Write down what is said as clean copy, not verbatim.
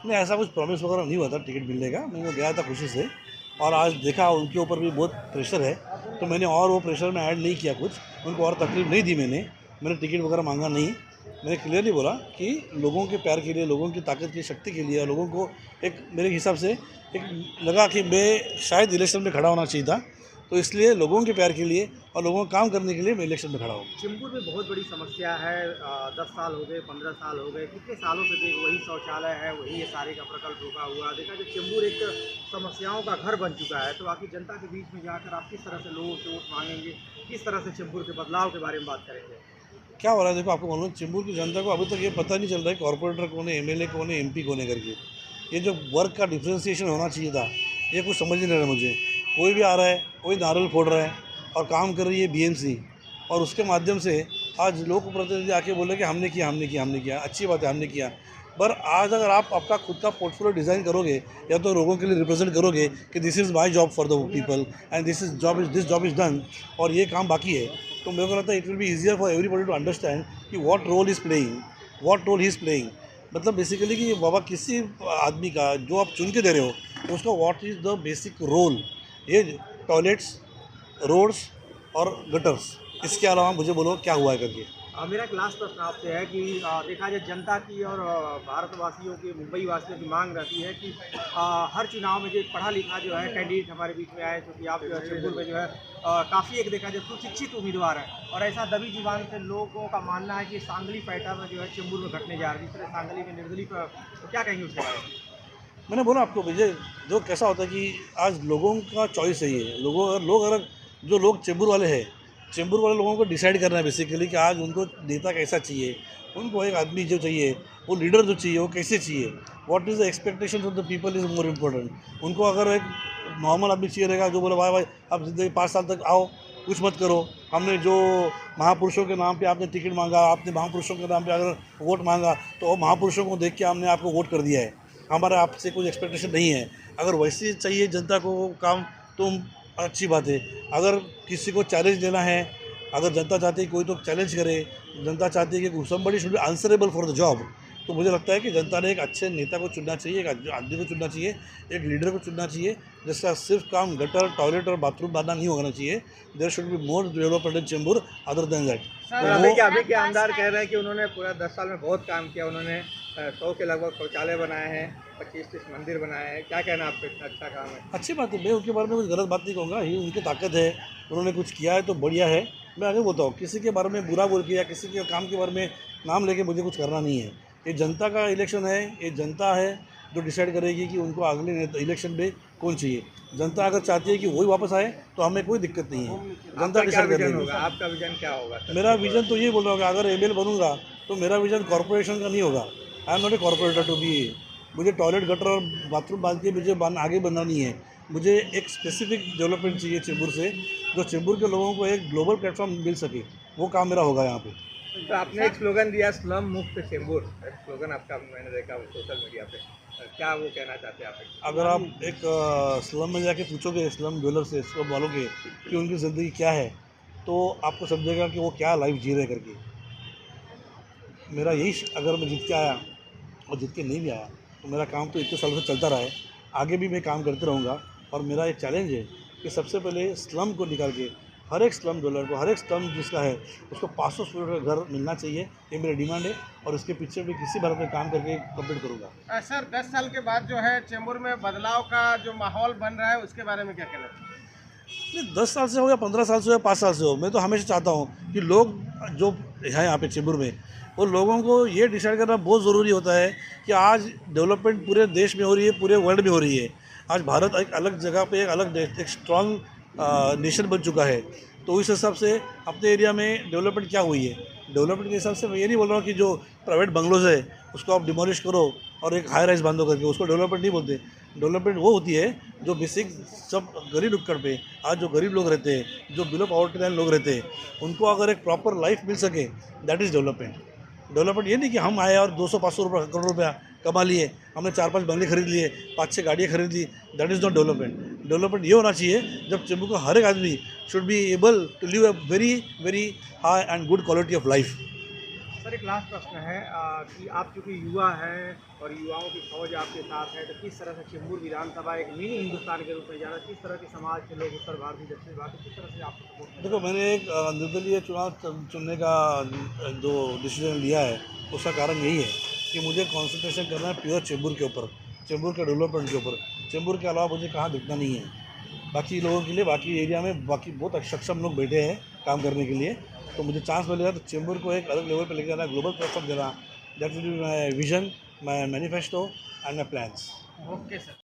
नहीं, ऐसा कुछ प्रॉमिस वगैरह नहीं हुआ था टिकट मिलने का। मैं गया था खुशी से और आज देखा उनके ऊपर भी बहुत प्रेशर है, तो मैंने और वो प्रेशर में ऐड नहीं किया कुछ, उनको और तकलीफ नहीं दी मैंने टिकट वगैरह मांगा नहीं। मैंने क्लियरली बोला कि लोगों के प्यार के लिए, लोगों की ताकत की शक्ति के लिए, लोगों को एक मेरे हिसाब से एक लगा कि मैं शायद इलेक्शन में खड़ा होना चाहिए था, तो इसलिए लोगों के प्यार के लिए और लोगों का काम करने के लिए मैं इलेक्शन में खड़ा हूँ। चिंबुर में बहुत बड़ी समस्या है। 10 साल हो गए, 15 साल हो गए, कितने सालों से देख वही शौचालय है, वही ये सारे का प्रकल्प रुका हुआ। देखा जो चिंबुर एक समस्याओं का घर बन चुका है, तो आखिर जनता के बीच में जाकर आप किस तरह से लोगों से वोट मांगेंगे, किस तरह से चिंबुर के बदलाव के बारे में बात करेंगे? क्या हो रहा है देखो, आपको मालूम चिंबुर की जनता को अभी तक ये पता नहीं चल रहा है कॉर्पोरेटर कौन है, एमएलए कौन है, एमपी कौन है करके। ये जो वर्क का डिफ्रेंसिएशन होना चाहिए था, ये कुछ समझ नहीं रहा मुझे। कोई भी आ रहा है, कोई नारियल फोड़ रहा है और काम कर रही है बीएमसी, और उसके माध्यम से आज लोक प्रतिनिधि आके बोले कि हमने किया। अच्छी बात है, हमने किया। पर आज अगर आप आपका खुद का पोर्टफोलियो डिज़ाइन करोगे या तो लोगों के लिए रिप्रेजेंट करोगे कि this is my job for the people and this job is done, और ये काम बाकी है, तो मेरे को लगता है it will be easier for everybody to understand कि what role is playing, what role he is playing. मतलब बेसिकली कि बाबा किसी आदमी का जो आप चुन के दे रहे हो उसका what is the basic role. ये टॉयलेट्स, रोड्स और गटर्स, इसके अलावा मुझे बोलो क्या हुआ है करके। मेरा एक लास्ट प्रश्न आपसे है कि देखा जाए जनता की और भारतवासियों की, मुंबई वासियों की मांग रहती है कि हर चुनाव में जो एक पढ़ा लिखा जो है कैंडिडेट हमारे बीच में आए, क्योंकि आप जो है चिंबुर में जो है काफ़ी एक देखा जाए सुशिक्षित उम्मीदवार है, और ऐसा दबी जुबान से लोगों का मानना है कि सांगली पैटर्न जो है चिंबुर में घटने जा रही है, जिस तरह सांगली में निर्दलीय पर, तो क्या कहेंगे उसके बारे में? मैंने बोला आपको विजय, जो कैसा होता है कि आज लोगों का चॉइस है, ये लोग अगर जो लोग चेंबूर वाले हैं, चेंबूर वाले लोगों को डिसाइड करना है बेसिकली कि आज उनको नेता कैसा चाहिए, उनको एक आदमी जो चाहिए, वो लीडर जो चाहिए वो कैसे चाहिए, what is the expectation of the people is more important. उनको अगर एक नॉर्मल आदमी चाहिए रहेगा जो बोले भाई भाई आप जिंदगी 5 साल तक आओ, कुछ मत करो, हमने जो महापुरुषों के नाम पे आपने टिकट मांगा, आपने महापुरुषों के नाम पे अगर वोट मांगा तो वो महापुरुषों को देख के हमने आपको वोट कर दिया है, हमारा आपसे कोई एक्सपेक्टेशन नहीं है। अगर वैसे चाहिए जनता को वो काम, तो अच्छी बात है। अगर किसी को चैलेंज देना है, अगर जनता चाहती है कोई तो चैलेंज करे, जनता चाहती है कि somebody should be answerable for the job, तो मुझे लगता है कि जनता ने एक अच्छे नेता को चुनना चाहिए, एक आदमी को चुनना चाहिए, एक लीडर को चुनना चाहिए जिसका सिर्फ काम गटर, टॉयलेट और बाथरूम बनाना नहीं होना चाहिए। There should be more development in Chembur other than that. Sir अभी के आमदार कह रहे हैं कि उन्होंने पूरा 10 साल में बहुत काम किया, उन्होंने 100 के लगभग शौचालय बनाए हैं, 25-30 मंदिर बनाए हैं। क्या कहना आपका, इतना अच्छा काम है? अच्छी बात है, मैं उनके बारे में कुछ गलत बात नहीं कहूँगा, ये उनकी ताकत है, उन्होंने कुछ किया है तो बढ़िया है। मैं आगे बोलता हूँ, किसी के बारे में बुरा बोल के या किसी के काम के बारे में नाम लेके मुझे कुछ करना नहीं है। ये जनता का इलेक्शन है, ये जनता है जो डिसाइड करेगी कि उनको अगले इलेक्शन में कौन चाहिए। जनता अगर चाहती है कि वही वापस आए तो हमें कोई दिक्कत नहीं है, जनता डिसाइड कर देगी। आपका विजन क्या होगा? मेरा विजन तो ये बोल रहा हूँ कि अगर एमएल बनूंगा तो मेरा विजन कॉर्पोरेशन का नहीं होगा। I am not a corporator to be. मुझे टॉयलेट, गटर और बाथरूम बांध के मुझे आगे बनना नहीं है। मुझे एक स्पेसिफिक डेवलपमेंट चाहिए चेंबूर से, जो चेंबूर के लोगों को एक ग्लोबल प्लेटफॉर्म मिल सके, वो काम मेरा होगा यहाँ पे। तो आपने एक स्लोगन दिया, स्लम मुक्त चेंबूर, स्लोगन आपका मैंने देखा सोशल मीडिया पे, क्या वो कहना चाहते हैं आप? अगर आप एक स्लम में जाके पूछोगे स्लम डवेलर से, स्लम वालों के, कि उनकी ज़िंदगी क्या है, तो आपको समझेगा कि वो क्या लाइफ जी रहे करके। मेरा यही अगर मैं जीत के आया और जीत के नहीं भी आया तो मेरा काम तो इतने सालों से चलता रहा है, आगे भी मैं काम करते रहूँगा। और मेरा एक चैलेंज है कि सबसे पहले स्लम को निकाल के हर एक स्लम डवेलर को, हर एक स्लम जिसका है उसको 500 स्क्वायर फीट का घर मिलना चाहिए, ये मेरी डिमांड है, और इसके पीछे भी किसी भारत में काम करके कंप्लीट करूँगा। सर 10 साल के बाद जो है चेंबूर में बदलाव का जो माहौल बन रहा है, उसके बारे में क्या कहना चाहिए? नहीं, 10 साल से हो या 15 साल से हो या 5 साल से हो, मैं तो हमेशा चाहता हूँ कि लोग जो हैं यहाँ पे चेंबूर में, वो लोगों को ये डिसाइड करना बहुत ज़रूरी होता है कि आज डेवलपमेंट पूरे देश में हो रही है, पूरे वर्ल्ड में हो रही है। आज भारत एक अलग जगह पे, एक अलग देश, एक स्ट्रॉन्ग नेशन बन चुका है। तो इस हिसाब से अपने एरिया में डेवलपमेंट क्या हुई है, डेवलपमेंट के हिसाब से मैं ये नहीं बोल रहा हूँ कि जो प्राइवेट बंगलोज है उसको आप डिमोलिश करो और एक हाई राइज बांधो करके, उसको डेवलपमेंट नहीं बोलते। डेवलपमेंट वो होती है जो बेसिक सब गरीब नुक्कड़ पे आज जो गरीब लोग रहते हैं, जो बिलो पॉवर्टी लाइन लोग रहते हैं, उनको अगर एक प्रॉपर लाइफ मिल सके, दैट इज़ डेवलपमेंट। डेवलपमेंट ये नहीं कि हम आए और 200-500 करोड़ रुपया कमा लिए, हमने 4-5 बंगले खरीद लिए, 5-6 गाड़ियाँ खरीद ली, that is not development. Development ये होना चाहिए जब चेंबूर का हर एक आदमी should be able to live a very very high and good quality of life. Sir एक लास्ट प्रश्न है कि आप चूँकि युवा हैं और युवाओं की फौज आपके साथ है, तो किस तरह से चेंबूर विधानसभा एक मिनी हिंदुस्तान के रूप में जाना, किस तरह के समाज के लोग उत्तर भारतीय दक्षिण भारतीय किस तरह से आप सपोर्ट करें? देखो, मैंने एक निर्दलीय चुनाव चुनने का जो डिसीजन लिया है, उसका कारण यही है कि मुझे कंसंट्रेशन करना है प्योर चेंबूर के ऊपर, चेंबूर के डेवलपमेंट के ऊपर। चेंबूर के अलावा मुझे कहाँ दिखना नहीं है। बाकी लोगों के लिए, बाकी एरिया में बाकी बहुत सक्षम लोग बैठे हैं काम करने के लिए। तो मुझे चांस मिलेगा तो चेंबूर को एक अलग लेवल पे लेके जाना, ग्लोबल प्लेटफॉर्म देना। That will be my vision, my manifesto and my plans. Okay sir.